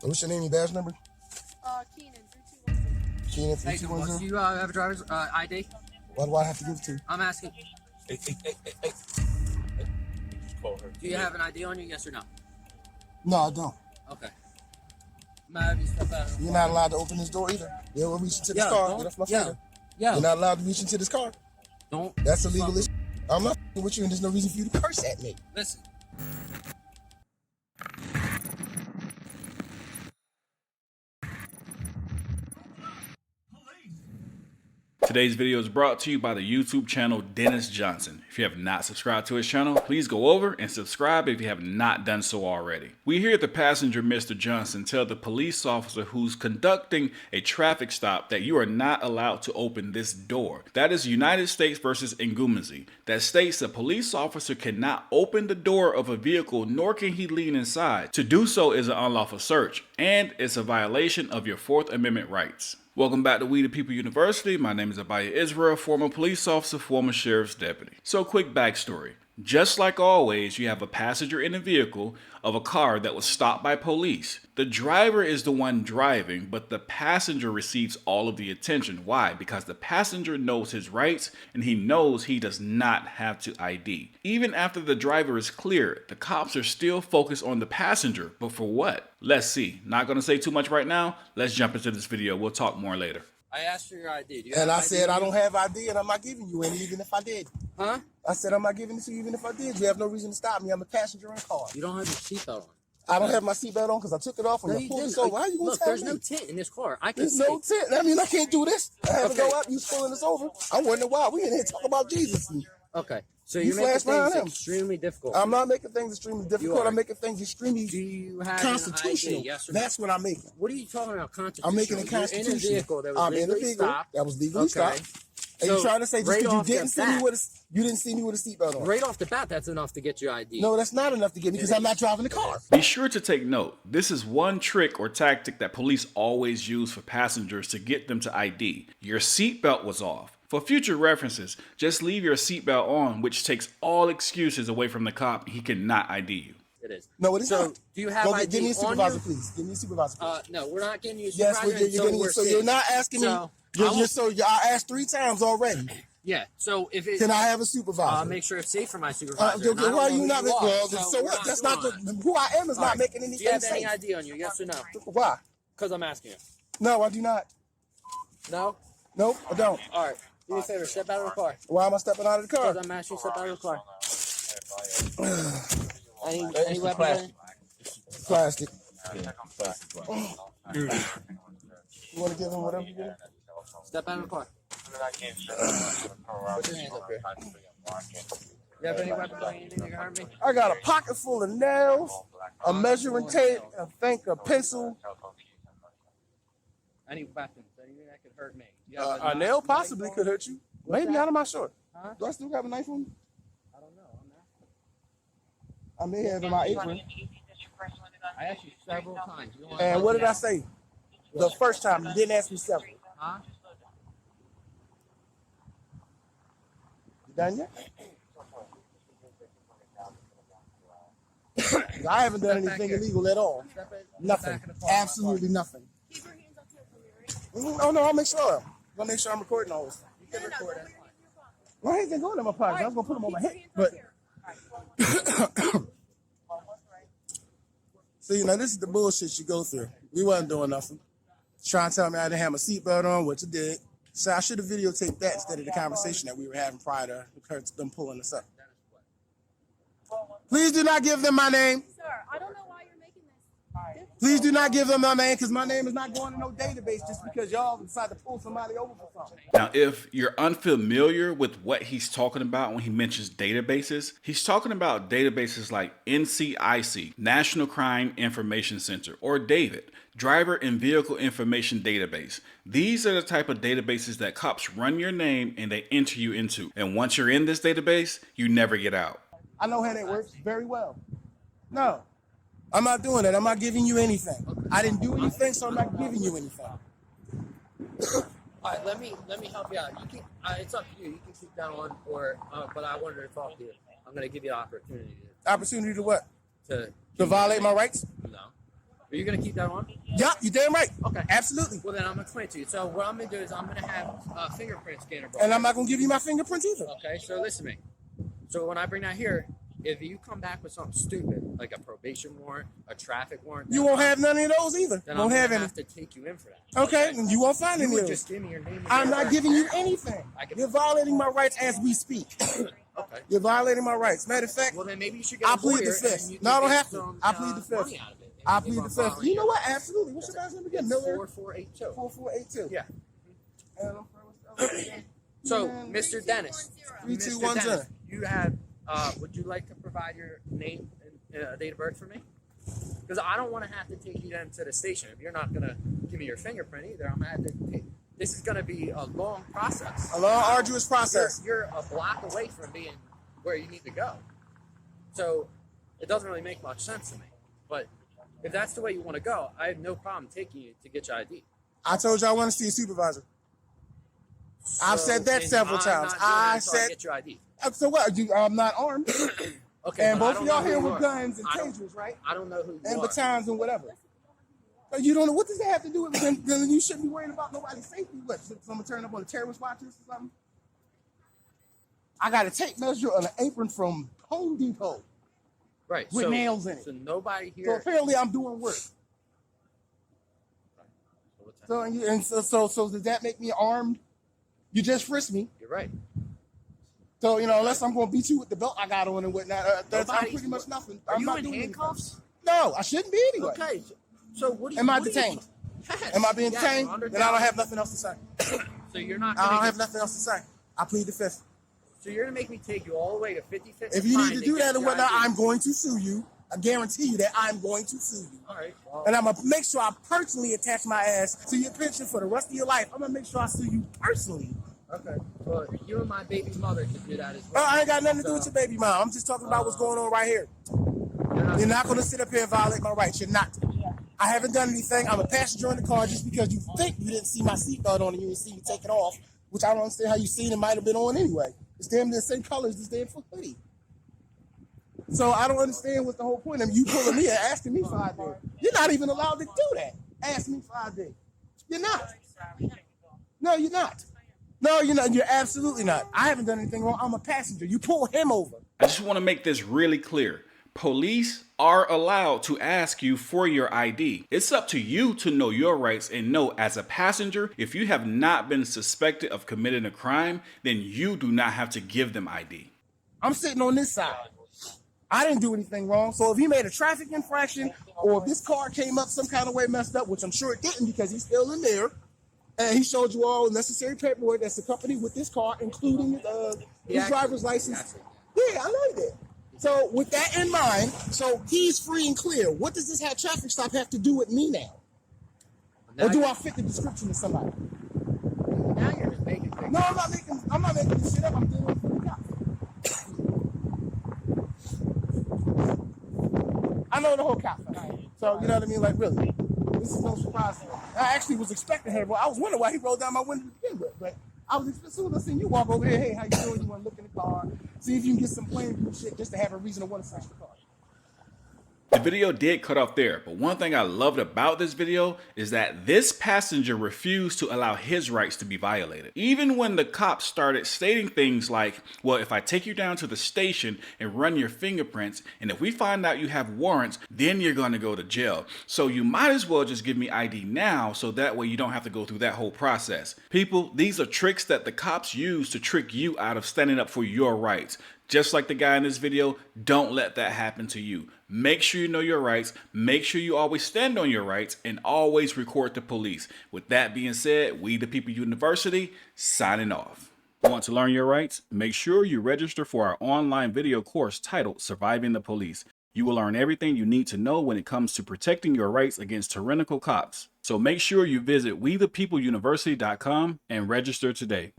What's your name and badge number? Keenan, 3216. Keenan, Hey, 3210. do you have a driver's ID? Why do I have to give it to you? I'm asking. Hey. Call her. Do you have an ID on you? Yes or no? No, I don't. Okay. Have you step out? You're not allowed to open this door either. They will reach into this car. Get off my finger. You're not allowed to reach into this car. Don't. That's illegal. I'm not with you, and there's no reason for you to curse at me. Listen. Today's video is brought to you by the YouTube channel Dennis Johnson. If you have not subscribed to his channel, please go over and subscribe if you have not done so already. We hear the passenger, Mr. Johnson, tell the police officer who's conducting a traffic stop that you are not allowed to open this door. That is United States versus Ngumazi. That states a police officer cannot open the door of a vehicle, nor can he lean inside. To do so is an unlawful search, and it's a violation of your Fourth Amendment rights. Welcome back to We the People University. My name is Abaya Israel, former police officer, former sheriff's deputy. So quick backstory. Just like always, you have a passenger in a vehicle of a car that was stopped by police. The driver is the one driving, but the passenger receives all of the attention. Why? Because the passenger knows his rights and he knows he does not have to ID. Even after the driver is cleared, the cops are still focused on the passenger, but for what? Let's see. Not going to say too much right now. Let's jump into this video. We'll talk more later. I asked for your ID. And I said I don't have ID, and I'm not giving you any, even if I did. Huh? I said I'm not giving it to you, even if I did. You have no reason to stop me. I'm a passenger in a car. You don't have your seatbelt on. I don't have my seatbelt on because I took it off when you pulled this over. How you gonna tell me? There's no tint in this car. I can There's see. no tent. I mean, I can't do this. I have to go up. You pulling us over. I'm wondering why. We in here talking about Jesus. Okay. So You you're making flash things him. extremely difficult. I'm not making things extremely You difficult. are. I'm making things extremely Do you have constitutional. an ID? Yes or no? That's what I'm making. What are you talking about? Constitutional. I'm making it You're constitutional. in a vehicle that was I'm in a legally vehicle stopped. that was legally stopped. And So, you're trying to say just right because you off the didn't see me bat- with you didn't see me with a seatbelt on. Right off the bat, that's enough to get your ID. No, that's not enough to get me because I'm not driving the car. Be sure to take note. This is one trick or tactic that police always use for passengers to get them to ID. Your seatbelt was off. For future references, just leave your seatbelt on, which takes all excuses away from the cop. He cannot ID you. It is. No, it is So, not. do you have Go ID give me a on supervisor, you? please. Give me a supervisor, please. No, we're not getting you a Yes, supervisor. you're getting we're so safe. you're not asking me. So, I asked 3 times already. yeah. So if it, Can I have a supervisor? I'll make sure it's safe for my supervisor. Okay, why are you not? Well, so we're what? That's doing not the, it. who I am is All not right. making any Do you have sense. any ID on you? Yes or no? Why? Because I'm asking you. No, I do not. No. Nope, I don't. All right. Do me a favor. Step out of the car. Why am I stepping out of the car? Because I'm asking you to step out of the car. Any It's weapons? plastic. Plastic. Yeah, You want to give him whatever you get? Step out of the car. Put your hands up here. You have any weapons on you? Anything that can hurt me? I got a pocket full of nails, a measuring tape, a pencil. Any weapons? Anything that could hurt me? You A have knife, nail knife possibly on could you? hurt you. What's Maybe that? out of my short. Huh? Do I still have a knife on me? I don't know. I'm asking. I may have in my apron. I asked you several times. You don't want And to what help did me I out. say? The first time you didn't ask me several. Huh? You done yet? I haven't done anything illegal at all. Step it- Nothing. back in the car. Absolutely nothing. Keep your hands up to it for me, right? Oh no, I'll make sure. I'll make sure I'm recording all this. You can record it. Well, I ain't been going in my pocket. I was gonna put them on my head, Keep but your hands up here. see, now this is the bullshit you go through. We wasn't doing nothing. Trying to tell me I didn't have my seatbelt on, which I did. So I should have videotaped that instead of the conversation that we were having prior to them pulling us up. Please do not give them my name. Sir, I don't know why you're making this difficult. Please do not give them my name because my name is not going to no database just because y'all decide to pull somebody over for something. Now, if you're unfamiliar with what he's talking about when he mentions databases, he's talking about databases like NCIC, National Crime Information Center, or DAVID, Driver and Vehicle Information Database. These are the type of databases that cops run your name and they enter you into. And once you're in this database, you never get out. I know how that works very well. No, I'm not doing that. I'm not giving you anything. I didn't do anything, so I'm not giving you anything. All right, let me help you out. You can. It's up to you. You can keep that on, or but I wanted to talk to you. I'm gonna give you an opportunity Opportunity to what? to To violate my rights? no. Are you gonna keep that on? Yeah, you damn right. Okay. Absolutely. Well, then I'm gonna explain it to you. So what I'm gonna do is I'm gonna have a fingerprint scanner brought And I'm here. not gonna give you my fingerprints either. Okay, so listen to me. So when I bring that here, if you come back with something stupid, like a probation warrant, a traffic warrant, You won't have none of those either. then Won't I'm have gonna any. have to take you in for that. Okay, and you won't find You any would of just those. give me your name. And I'm your not address. giving you anything. I can- You're violating my rights as we speak. Okay. You're violating my rights. Matter of fact, Well, then maybe you should get I a plead the lawyer fifth. and you No, I can don't get have to. some, I plead the fifth. money out of it I if plead I'm the fifth. following You know what? Absolutely. What's your last name again? Miller 4482. 4482. Yeah. And So, Mr. Dennis, 3210. Mr. Dennis, you have. Would you like to provide your name and date of birth for me? Because I don't want to have to take you down to the station. If you're not gonna give me your fingerprint either, I'm gonna have to. This is gonna be a long process. A long, arduous process. You're a block away from being where you need to go. So it doesn't really make much sense to me. But if that's the way you want to go, I have no problem taking you to get your ID. I told you I want to see a supervisor. I've said that then several I'm times. not doing I it until said, get your ID. So what? I'm not armed. Okay, And but I both of don't y'all know here who you with are. guns and I don't- tasers, right? I don't know who you And are. batons and whatever. But you don't know, what does that have to do with it? Then you shouldn't be worrying about nobody's safety. What, someone turn up on a terrorist watch list or something? I got a tape measure on an apron from Home Depot Right. with so, nails in it. So nobody So here. apparently I'm doing work. So what's that? So does that make me armed? You just frisked me. You're right. So, unless I'm going to beat you with the belt I got on and whatnot, I'm Nobody's- pretty much nothing. Are I'm you not in doing anything. handcuffs? No, I shouldn't be anyway. Okay. So what do you? Am I what do you- detained? Yes, Am I being yes, detained? under Then I don't doubt. have nothing else to say. So you're not. I Gonna don't get- have nothing else to say. I plead the fifth. So you're gonna make me take you all the way to 55th. If you Pine need to do get that and your whatnot, ID. I'm going to sue you. I guarantee you that I'm going to sue you. All right. Well, And I'm going to make sure I personally attach my ass to your pension for the rest of your life. I'm going to make sure I sue you personally. okay. Well, you and my baby mother can do that as Oh, well. I ain't got nothing to do with your baby mom. I'm just talking about what's going on right here. You're not going to sit up here and violate my rights. You're not. I haven't done anything. I'm a passenger in the car just because you think you didn't see my seatbelt on and you didn't see me take it off, which I don't understand how you seen it might have been on anyway. It's damn the same color as this damn hoodie. So I don't understand what's the whole point of you pulling me and asking me for ID. You're not even allowed to do that. Ask me for ID. You're not. No, you're not. No, you're not. You're absolutely not. I haven't done anything wrong. I'm a passenger. You pull him over. I just want to make this really clear. Police are allowed to ask you for your ID. It's up to you to know your rights and know as a passenger, if you have not been suspected of committing a crime, then you do not have to give them ID. I'm sitting on this side. I didn't do anything wrong. So if he made a traffic infraction or if this car came up some kind of way messed up, which I'm sure it didn't because he's still in there, and he showed you all necessary paperwork that's accompanied with this car, including his driver's license. Yeah, I know that. So with that in mind, so he's free and clear. What does this traffic stop have to do with me now? Or do I fit the description of somebody? Now you're just making things. No, I'm not making this shit up. I'm dealing with the cops. I know the whole cop. So you know what I mean? Like really. This is no surprise to me. I actually was expecting her, but I was wondering why he rolled down my window to begin with. But I was expecting, as soon as I seen you walk over here, hey, how you doing? You want to look in the car, see if you can get some plain view shit just to have a reason to want to search the car. The video did cut off there, but one thing I loved about this video is that this passenger refused to allow his rights to be violated. Even when the cops started stating things like, well, if I take you down to the station and run your fingerprints, and if we find out you have warrants, then you're gonna go to jail. So you might as well just give me ID now, so that way you don't have to go through that whole process. People, these are tricks that the cops use to trick you out of standing up for your rights. Just like the guy in this video, don't let that happen to you. Make sure you know your rights, make sure you always stand on your rights, and always report the police. With that being said, We the People University, signing off. Want to learn your rights? Make sure you register for our online video course titled Surviving the Police. You will learn everything you need to know when it comes to protecting your rights against tyrannical cops. So make sure you visit WeThePeopleUniversity.com and register today.